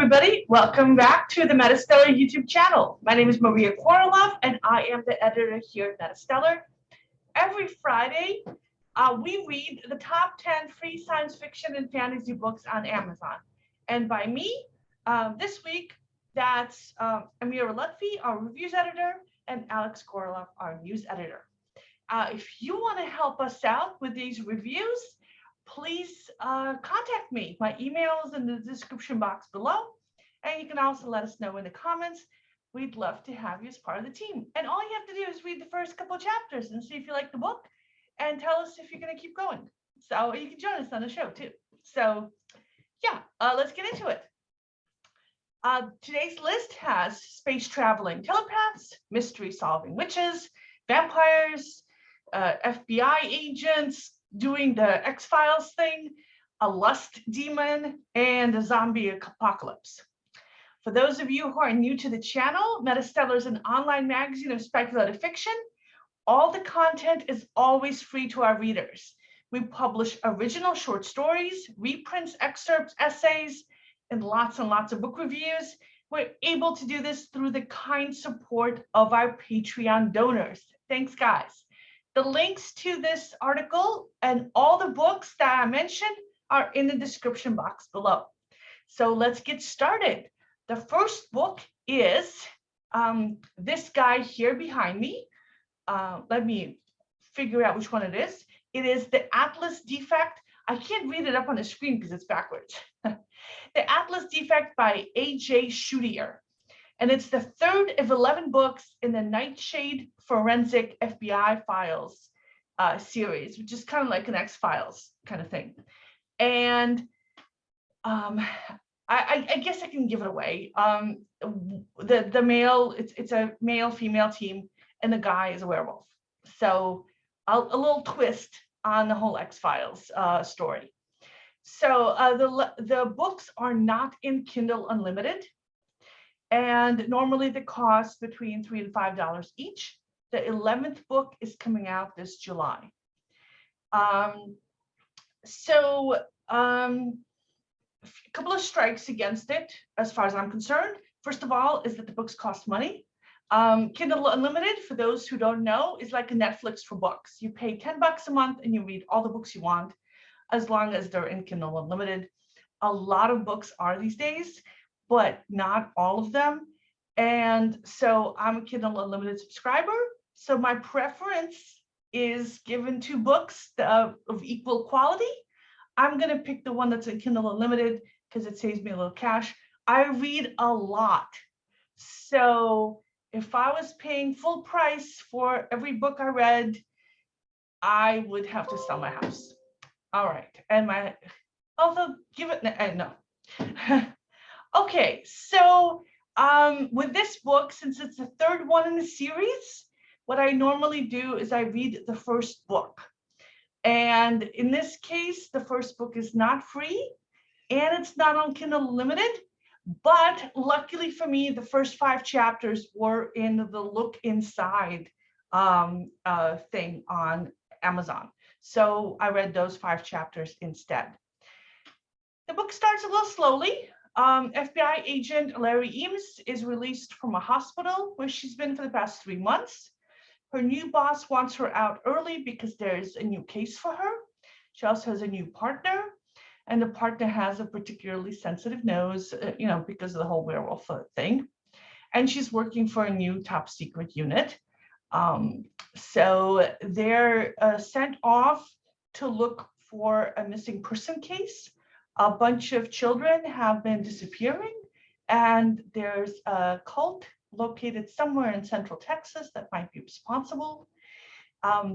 everybody. Welcome back to the MetaStellar YouTube channel. My name is Maria KOROLOV, and I am the editor here at MetaStellar. Every Friday, we read the top 10 free science fiction and fantasy books on Amazon. And by me, this week, that's Amare, our reviews editor, and Alex KOROLOV, our news editor. If you want to help us out with these reviews, please contact me. My email is in the description box below. And you can also let us know in the comments. We'd love to have you as part of the team. And all you have to do is read the first couple of chapters and see if you like the book and tell us if you're going to keep going. So you can join us on the show too. So yeah, let's get into it. Today's list has space traveling telepaths, mystery solving witches, vampires, FBI agents, doing the X-Files thing, a lust demon, and a zombie apocalypse. For those of you who are new to the channel, MetaStellar is an online magazine of speculative fiction. All the content is always free to our readers. We publish original short stories, reprints, excerpts, essays, and lots of book reviews. We're able to do this through the kind support of our Patreon donors. Thanks, guys. The links to this article and all the books that I mentioned are in the description box below. So let's get started. The first book is this guy here behind me. Let me figure out which one it is. It is the Atlas Defect. I can't read it up on the screen because it's backwards. The Atlas Defect by A.J. Scudiere. And it's the third of 11 books in the Nightshade Forensic FBI Files series, which is kind of like an X-Files kind of thing. And I guess I can give it away. The male, it's a male-female team, and the guy is a werewolf. So a little twist on the whole X-Files story. So the books are not in Kindle Unlimited. And normally they cost between $3 and $5 each. The 11th book is coming out this July. A couple of strikes against it, as far as I'm concerned. First of all, is that the books cost money. Kindle Unlimited, for those who don't know, is like a Netflix for books. You pay $10 a month and you read all the books you want, as long as they're in Kindle Unlimited. A lot of books are these days, but not all of them. And so I'm a Kindle Unlimited subscriber. So my preference is given to books of equal quality. I'm going to pick the one that's in Kindle Unlimited because it saves me a little cash. I read a lot. So if I was paying full price for every book I read, I would have to sell my house. All right. And although give it, no. Okay, so with this book, since it's the third one in the series, what I normally do is I read the first book. And in this case, the first book is not free and it's not on Kindle Unlimited. But luckily for me, the first 5 chapters were in the Look Inside thing on Amazon. So I read those 5 chapters instead. The book starts a little slowly. FBI agent Larry Eames is released from a hospital where she's been for the past 3 months. Her new boss wants her out early because there's a new case for her. She also has a new partner, and the partner has a particularly sensitive nose, because of the whole werewolf thing. And she's working for a new top secret unit. So they're sent off to look for a missing person case. A bunch of children have been disappearing, and there's a cult located somewhere in Central Texas that might be responsible.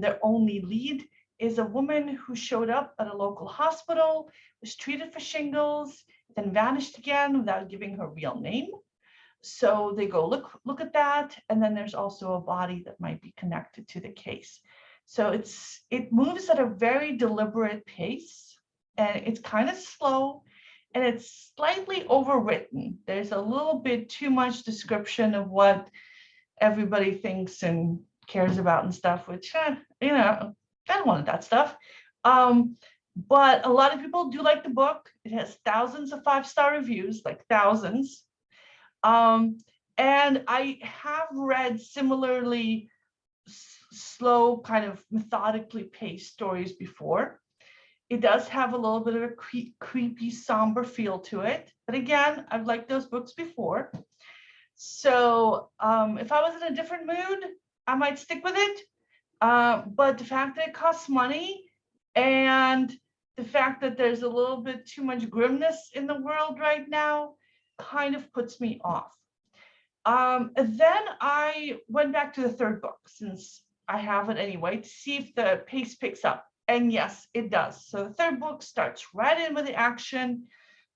Their only lead is a woman who showed up at a local hospital, was treated for shingles, then vanished again without giving her real name. So they go look at that, and then there's also a body that might be connected to the case. So it moves at a very deliberate pace, and it's kind of slow, and it's slightly overwritten. There's a little bit too much description of what everybody thinks and cares about and stuff, which, I don't want that stuff. but a lot of people do like the book. It has thousands of 5-star reviews, like thousands. And I have read similarly slow, kind of methodically paced stories before. It does have a little bit of a creepy, somber feel to it. But again, I've liked those books before. So if I was in a different mood, I might stick with it. But the fact that it costs money and the fact that there's a little bit too much grimness in the world right now kind of puts me off. Then I went back to the third book, since I have it anyway, to see if the pace picks up. And yes, it does. So the third book starts right in with the action.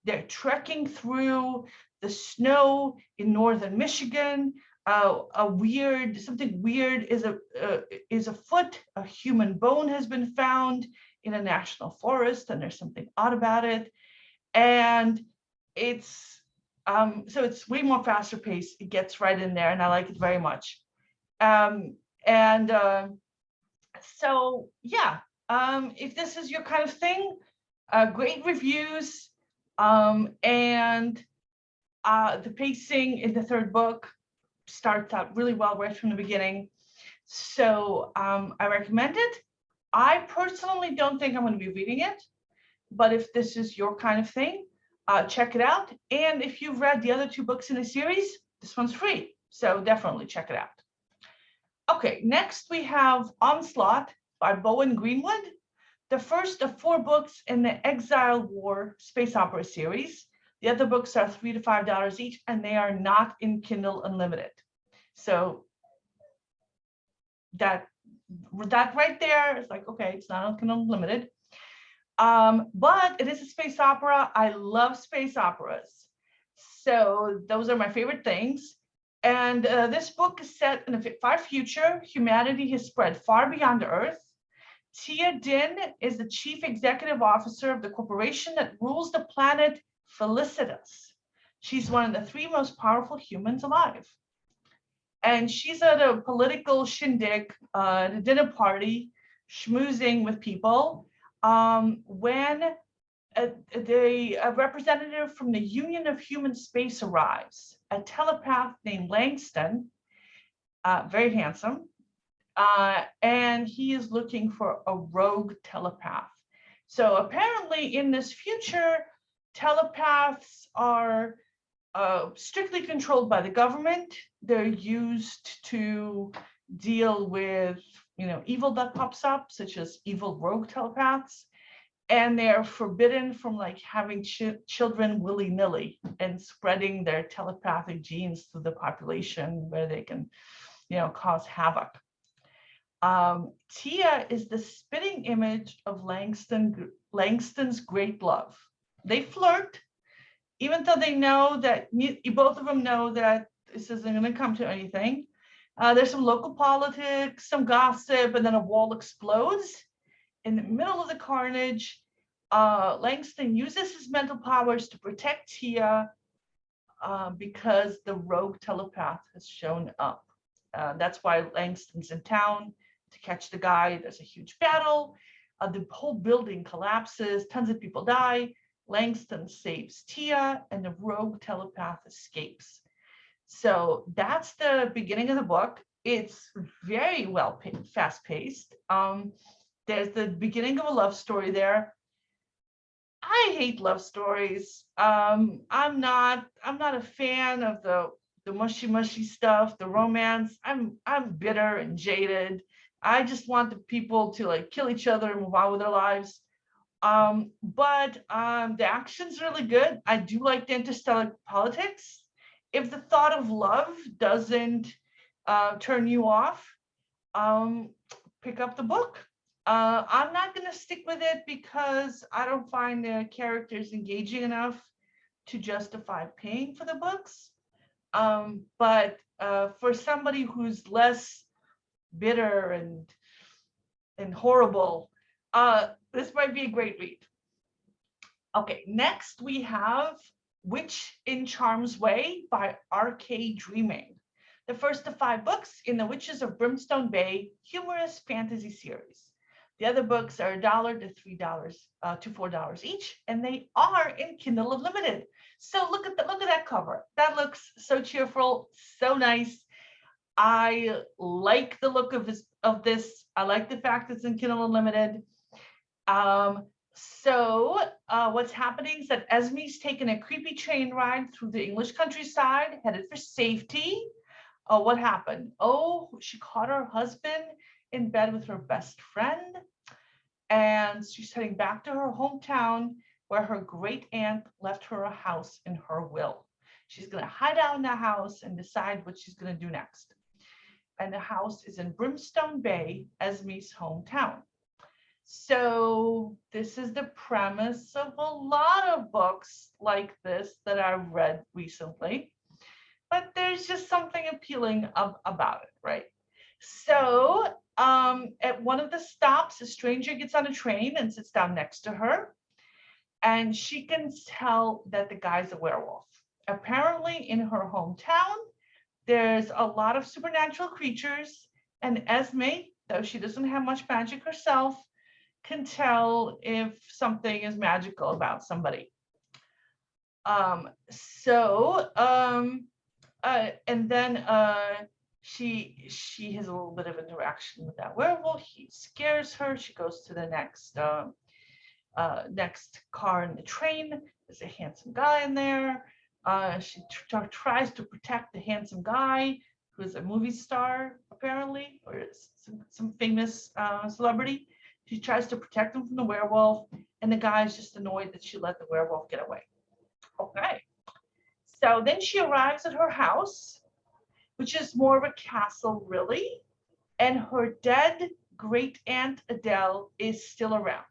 They're trekking through the snow in northern Michigan. Something weird is afoot. A human bone has been found in a national forest, and there's something odd about it. And it's so it's way more faster paced. It gets right in there, and I like it very much. So yeah, if this is your kind of thing, great reviews, and the pacing in the third book starts out really well right from the beginning. So I recommend it. I personally don't think I'm going to be reading it, but if this is your kind of thing, check it out. And if you've read the other 2 books in the series, this one's free. So definitely check it out. Okay, next we have Onslaught by Bowen Greenwood, the first of 4 books in the Exile War space opera series. The other books are $3 to $5 each, and they are not in Kindle Unlimited. So that right there is like, okay, it's not on Kindle Unlimited. But it is a space opera. I love space operas. So those are my favorite things. And this book is set in a far future. Humanity has spread far beyond Earth. Tia Din is the chief executive officer of the corporation that rules the planet Felicitas. She's one of the 3 most powerful humans alive. And she's at a political shindig, at a dinner party, schmoozing with people, when a representative from the Union of Human Space arrives, a telepath named Langston, very handsome, and he is looking for a rogue telepath. So apparently in this future, telepaths are strictly controlled by the government. They're used to deal with, evil that pops up, such as evil rogue telepaths. And they're forbidden from like having children willy-nilly and spreading their telepathic genes through the population where they can, cause havoc. Tia is the spitting image of Langston's great love. They flirt, even though they know that both of them know that this isn't going to come to anything. There's some local politics, some gossip, and then a wall explodes. In the middle of the carnage, Langston uses his mental powers to protect Tia because the rogue telepath has shown up. That's why Langston's in town to catch the guy. There's a huge battle. The whole building collapses. Tons of people die. Langston saves Tia, and the rogue telepath escapes. So that's the beginning of the book. It's very well fast-paced. There's the beginning of a love story there. I hate love stories. I'm not a fan of the mushy stuff, the romance. I'm bitter and jaded. I just want the people to like kill each other and move on with their lives. But the action's really good. I do like the interstellar politics. If the thought of love doesn't turn you off, pick up the book. I'm not going to stick with it because I don't find the characters engaging enough to justify paying for the books. But for somebody who's less bitter and horrible, this might be a great read. Okay, next we have Witch in Charm's Way by R.K. Dreaming, the first of 5 books in the Witches of Brimstone Bay humorous fantasy series. The other books are $1 to $3 to $4 each, and they are in Kindle Unlimited. So look at that cover. That looks so cheerful, so nice. I like the look of this. I like the fact it's in Kindle Unlimited. What's happening is that Esme's taken a creepy train ride through the English countryside, headed for safety. What happened? Oh, she caught her husband in bed with her best friend, and she's heading back to her hometown where her great aunt left her a house in her will. She's going to hide out in the house and decide what she's going to do next. And the house is in Brimstone Bay, Esme's hometown. So this is the premise of a lot of books like this that I've read recently, but there's just something appealing about it, right? So at one of the stops, a stranger gets on a train and sits down next to her, and she can tell that the guy's a werewolf. Apparently in her hometown, there's a lot of supernatural creatures, and Esme, though she doesn't have much magic herself, can tell if something is magical about somebody. And then she has a little bit of interaction with that werewolf. He scares her. She goes to the next car in the train. There's a handsome guy in there. She tries to protect the handsome guy, who is a movie star apparently, or some famous celebrity. She tries to protect him from the werewolf, and the guy is just annoyed that she let the werewolf get away. Okay. So then she arrives at her house, which is more of a castle, really, and her dead great aunt Adele is still around.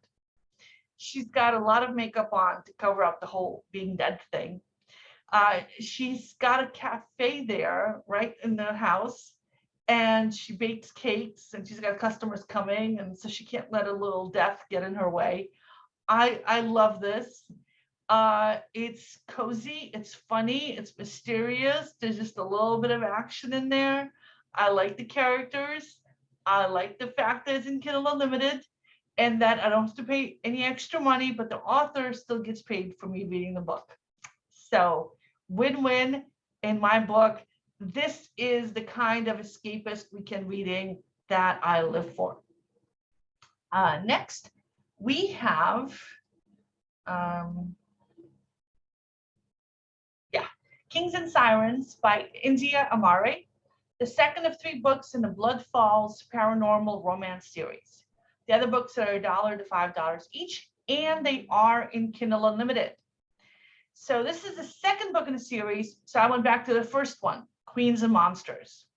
She's got a lot of makeup on to cover up the whole being dead thing. She's got a cafe there, right in the house, and she bakes cakes, and she's got customers coming, and so she can't let a little death get in her way. I love this. It's cozy, it's funny, it's mysterious. There's just a little bit of action in there. I like the characters. I like the fact that it's in Kindle Unlimited and that I don't have to pay any extra money, but the author still gets paid for me reading the book. So win-win in my book. This is the kind of escapist weekend reading that I live for. Next, we have Kings and Sirens by India Amare, the second of 3 books in the Blood Falls paranormal romance series. The other books are $1 to $5 each, and they are in Kindle Unlimited. So this is the second book in the series, so I went back to the first one, Queens and Monsters,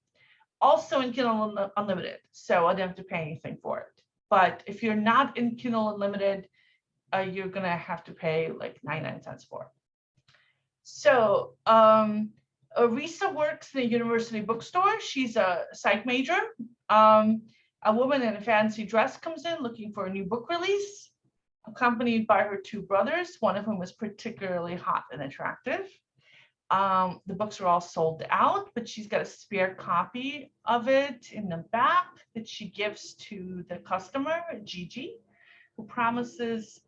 also in Kindle Unlimited, so I didn't have to pay anything for it. But if you're not in Kindle Unlimited, you're going to have to pay like 99 cents for it. So Arisa works in a university bookstore. She's a psych major. A woman in a fancy dress comes in looking for a new book release, accompanied by her 2 brothers, one of whom is particularly hot and attractive. The books are all sold out, but she's got a spare copy of it in the back that she gives to the customer, Gigi, who promises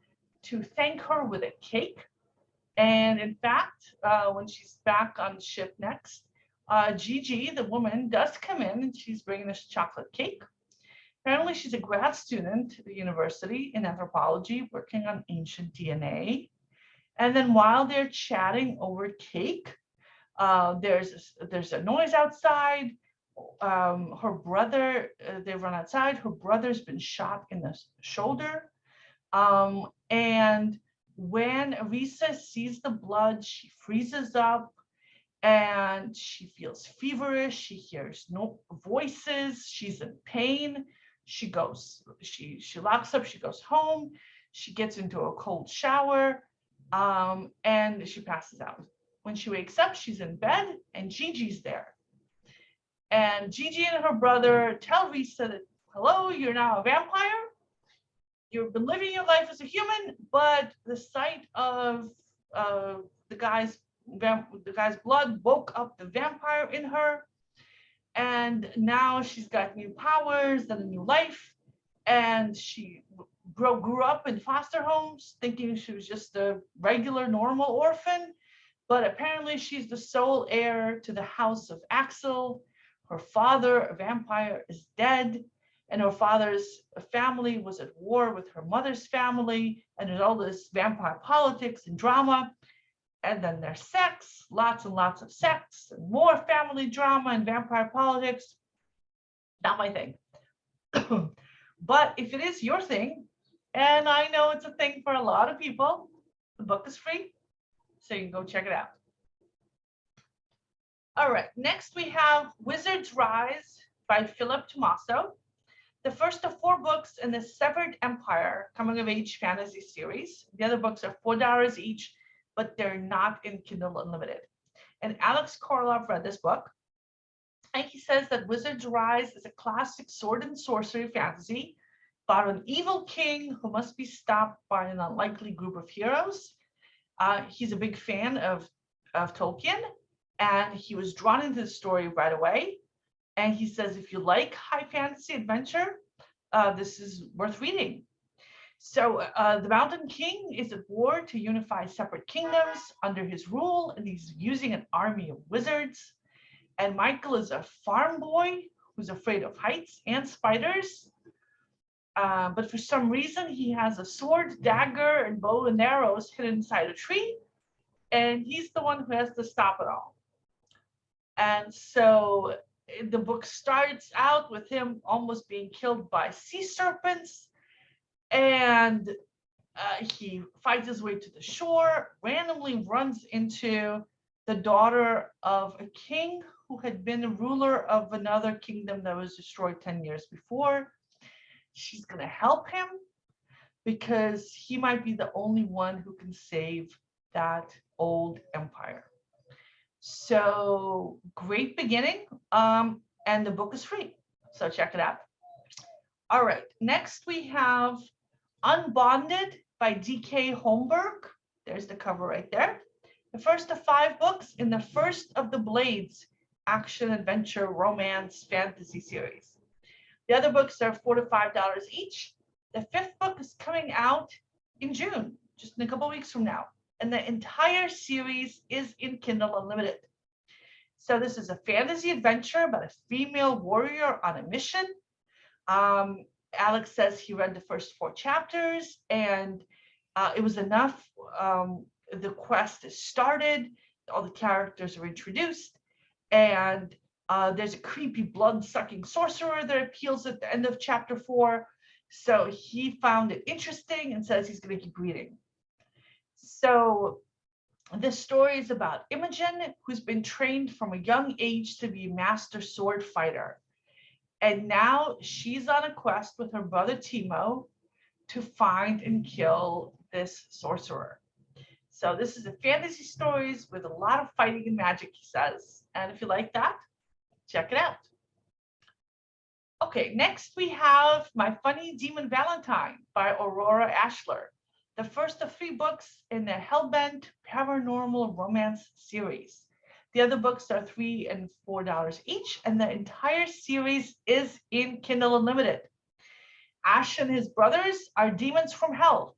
to thank her with a cake. And in fact, when she's back on the ship next, Gigi, the woman, does come in and she's bringing this chocolate cake. Apparently, she's a grad student at the university in anthropology, working on ancient DNA. And then while they're chatting over cake, there's a noise outside. Her brother, they run outside. Her brother's been shot in the shoulder. And when Arisa sees the blood, she freezes up and she feels feverish. She hears no voices. She's in pain. She locks up. She goes home. She gets into a cold shower, and she passes out. When she wakes up, she's in bed and Gigi's there. And Gigi and her brother tell Risa that, hello, you're now a vampire. You've been living your life as a human, but the sight of the guy's blood woke up the vampire in her, and now she's got new powers and a new life, and she grew up in foster homes thinking she was just a regular, normal orphan. But apparently she's the sole heir to the house of Axel. Her father, a vampire, is dead, and her father's family was at war with her mother's family, and there's all this vampire politics and drama. And then there's sex, lots and lots of sex, and more family drama and vampire politics. Not my thing. But if it is your thing, and I know it's a thing for a lot of people, the book is free, so you can go check it out. All right, next we have Wizard's Rise by Phillip Tomasso, the first of 4 books in the Severed Empire coming of age fantasy series. The other books are $4 each, but they're not in Kindle Unlimited. And Alex KOROLOV read this book, and he says that Wizard's Rise is a classic sword and sorcery fantasy about an evil king who must be stopped by an unlikely group of heroes. He's a big fan of Tolkien, and he was drawn into the story right away. And he says, if you like high fantasy adventure, this is worth reading. So the Mountain King is at war to unify separate kingdoms under his rule, and he's using an army of wizards. And Michael is a farm boy who's afraid of heights and spiders. But for some reason, he has a sword, dagger, and bow and arrows hidden inside a tree. And he's the one who has to stop it all. And so the book starts out with him almost being killed by sea serpents. And he fights his way to the shore, randomly runs into the daughter of a king who had been a ruler of another kingdom that was destroyed 10 years before. She's going to help him because he might be the only one who can save that old empire. So great beginning, and the book is free, so check it out. All right, next we have Unbonded by D.K. Holmberg. There's the cover right there. The first of 5 books in the First of the Blades action, adventure, romance, fantasy series. The other books are $4 to $5 each. The 5th book is coming out in June, just in a couple weeks from now. And the entire series is in Kindle Unlimited. So this is a fantasy adventure about a female warrior on a mission. Alex says he read the first 4 chapters, and it was enough. The quest is started, all the characters are introduced, and there's a creepy blood-sucking sorcerer that appeals at the end of chapter 4. So he found it interesting and says he's going to keep reading. So this story is about Imogen, who's been trained from a young age to be a master sword fighter. And now she's on a quest with her brother Timo to find and kill this sorcerer. So this is a fantasy stories with a lot of fighting and magic, he says. And if you like that, check it out. Okay, next we have My Funny Demon Valentine by Aurora Ascher, the first of 3 books in the Hellbent Paranormal Romance series. The other books are $3 and $4 each, and the entire series is in Kindle Unlimited. Ash and his brothers are demons from hell,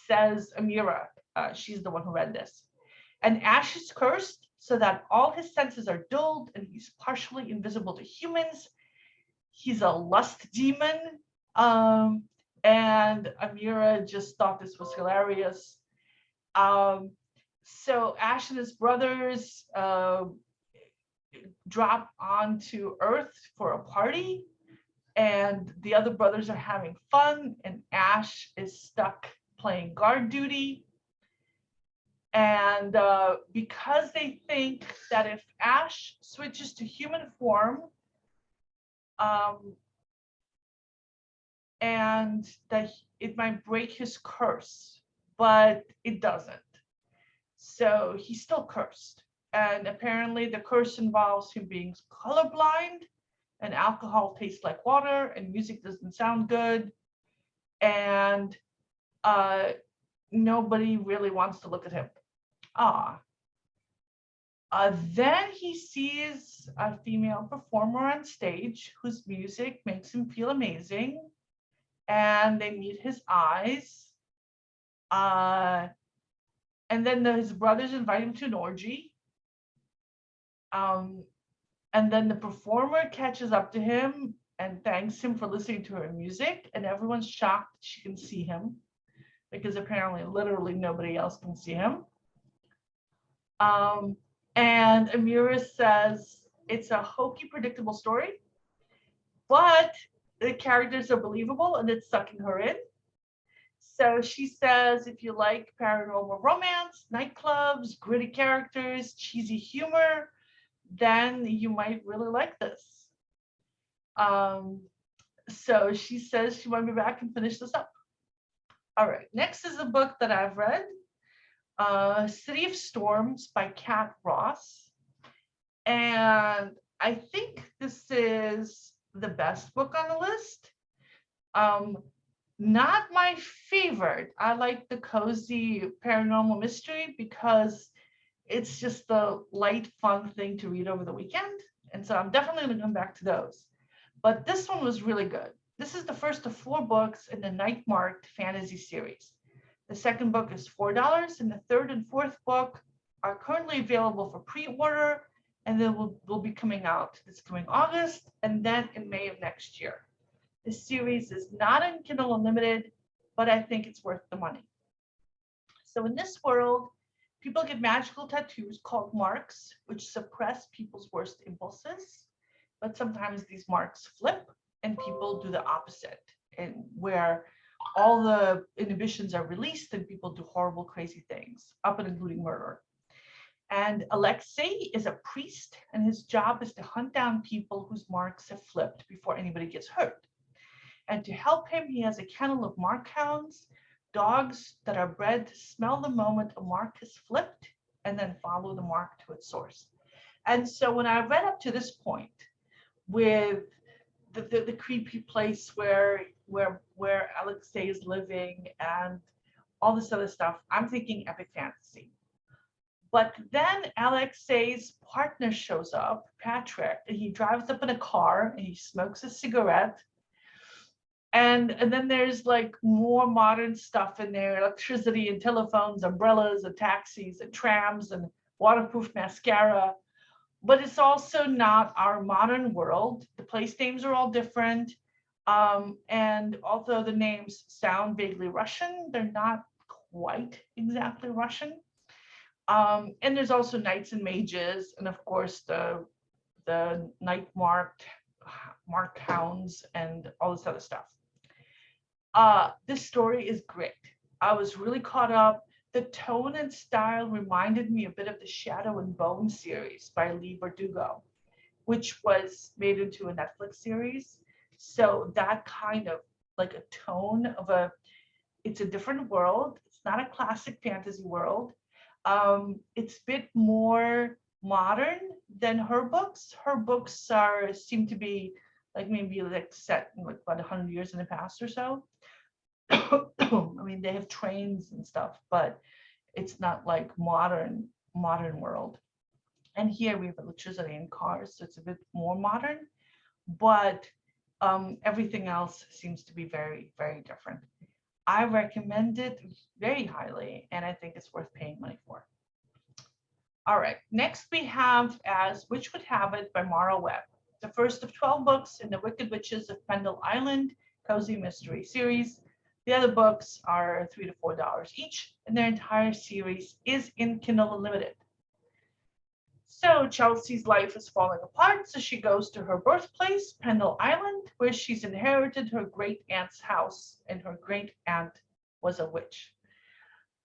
says Amare. She's the one who read this. And Ash is cursed so that all his senses are dulled and he's partially invisible to humans. He's a lust demon. And Amare just thought this was hilarious. So Ash and his brothers drop onto Earth for a party, and the other brothers are having fun, and Ash is stuck playing guard duty. And because they think that if Ash switches to human form, and that it might break his curse, but it doesn't. So he's still cursed. And apparently the curse involves him being colorblind, and alcohol tastes like water, and music doesn't sound good. And nobody really wants to look at him. Then he sees a female performer on stage whose music makes him feel amazing. and they meet his eyes. And then his brothers invite him to an orgy. And then the performer catches up to him and thanks him for listening to her music. And everyone's shocked she can see him because apparently literally nobody else can see him. And Amira says it's a hokey, predictable story, but the characters are believable and it's sucking her in. So she says, if you like paranormal romance, nightclubs, gritty characters, cheesy humor, then you might really like this. So she says she wants me back and finish this up. All right, next is a book that I've read, City of Storms by Kat Ross. And I think this is the best book on the list. Not my favorite. I like the cozy paranormal mystery because it's just the light, fun thing to read over the weekend. And so I'm definitely going to come back to those. But this one was really good. This is the first of 4 books in the Night Marked fantasy series. The second book is $4, and the third and fourth book are currently available for pre-order, and then will be coming out this coming August, and then in May of next year. This series is not in Kindle Unlimited, but I think it's worth the money. So in this world, people get magical tattoos called marks, which suppress people's worst impulses. But sometimes these marks flip and people do the opposite, and where all the inhibitions are released and people do horrible, crazy things, up and including murder. And Alexei is a priest, and his job is to hunt down people whose marks have flipped before anybody gets hurt. And to help him, he has a kennel of mark hounds, dogs that are bred to smell the moment a mark is flipped and then follow the mark to its source. And so when I read up to this point with the creepy place where Alexei is living and all this other stuff, I'm thinking epic fantasy. But then Alexei's partner shows up, Patrick, and he drives up in a car and he smokes a cigarette. And then there's like more modern stuff in there, electricity and telephones, umbrellas and taxis and trams and waterproof mascara. But it's also not our modern world. The place names are all different. And although the names sound vaguely Russian, they're not quite exactly Russian. And there's also knights and mages, and of course the night marked hounds and all this other stuff. This story is great. I was really caught up. The tone and style reminded me a bit of the Shadow and Bone series by Lee Bardugo, which was made into a Netflix series. So that kind of like a tone of it's a different world. It's not a classic fantasy world. It's a bit more modern than her books. Her books seem to be like maybe like set in like about 100 years in the past or so. I mean, they have trains and stuff, but it's not like modern world. And here we have electricity and cars, so it's a bit more modern, but everything else seems to be very, very different. I recommend it very highly, and I think it's worth paying money for. All right, next we have As Witch Would Have It by Mara Webb, the first of 12 books in the Wicked Witches of Pendle Island cozy mystery series. The other books are $3 to $4 each, and their entire series is in Kindle Unlimited. So Chelsea's life is falling apart, so she goes to her birthplace, Pendle Island, where she's inherited her great aunt's house, and her great aunt was a witch.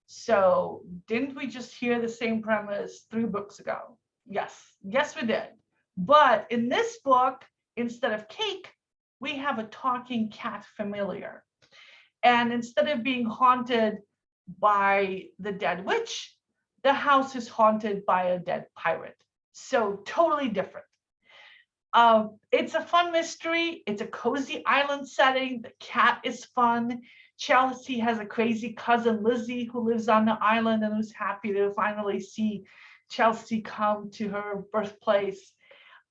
So didn't we just hear the same premise 3 books ago? Yes, we did. But in this book, instead of cake, we have a talking cat familiar. And instead of being haunted by the dead witch, the house is haunted by a dead pirate. So totally different. It's a fun mystery. It's a cozy island setting. The cat is fun. Chelsea has a crazy cousin, Lizzie, who lives on the island and who's happy to finally see Chelsea come to her birthplace.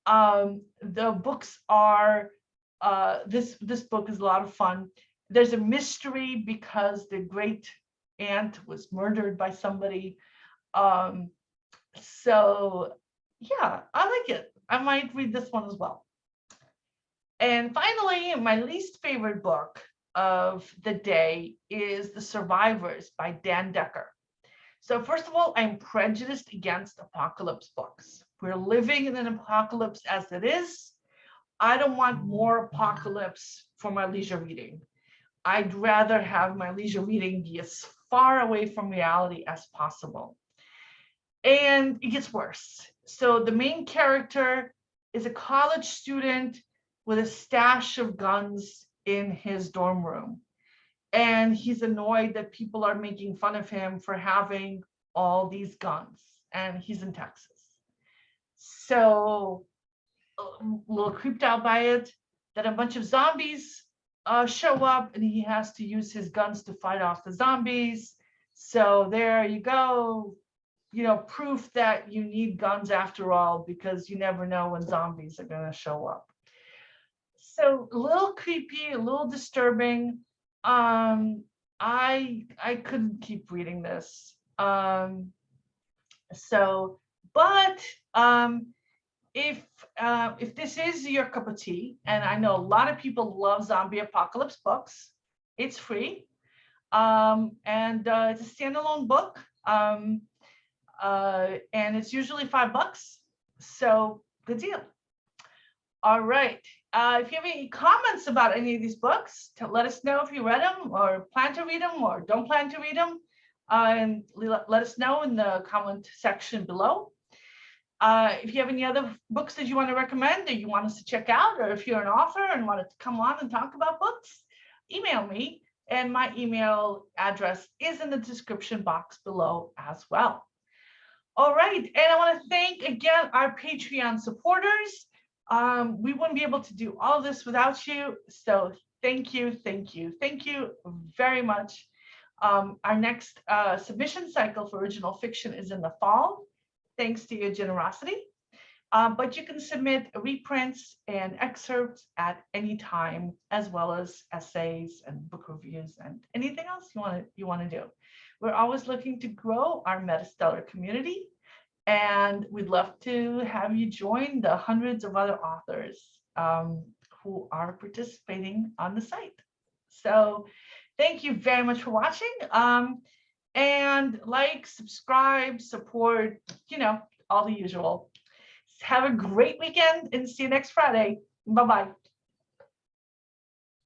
The books are, this book is a lot of fun. There's a mystery because the great aunt was murdered by somebody. So yeah, I like it. I might read this one as well. And finally, my least favorite book of the day is The Survivors by Dan Decker. So first of all, I'm prejudiced against apocalypse books. We're living in an apocalypse as it is. I don't want more apocalypse for my leisure reading. I'd rather have my leisure reading be as far away from reality as possible. And it gets worse. So the main character is a college student with a stash of guns in his dorm room. And he's annoyed that people are making fun of him for having all these guns. And he's in Texas. So a little creeped out by it, that a bunch of zombies show up and he has to use his guns to fight off the zombies. So there you go. Proof that you need guns after all, because you never know when zombies are going to show up. So a little creepy, a little disturbing. I couldn't keep reading this. But if this is your cup of tea, and I know a lot of people love zombie apocalypse books, it's free, and it's a standalone book, and it's usually $5. So good deal. All right. If you have any comments about any of these books, let us know if you read them or plan to read them or don't plan to read them, and let us know in the comment section below. If you have any other books that you want to recommend that you want us to check out, or if you're an author and want to come on and talk about books, email me, and my email address is in the description box below as well. All right, and I want to thank again our Patreon supporters. We wouldn't be able to do all this without you, so thank you very much. Our next submission cycle for original fiction is in the fall, thanks to your generosity. But you can submit reprints and excerpts at any time, as well as essays and book reviews and anything else you want to do. We're always looking to grow our MetaStellar community, and we'd love to have you join the hundreds of other authors who are participating on the site. So thank you very much for watching. And like, subscribe, support, all the usual. Have a great weekend and see you next Friday. Bye-bye.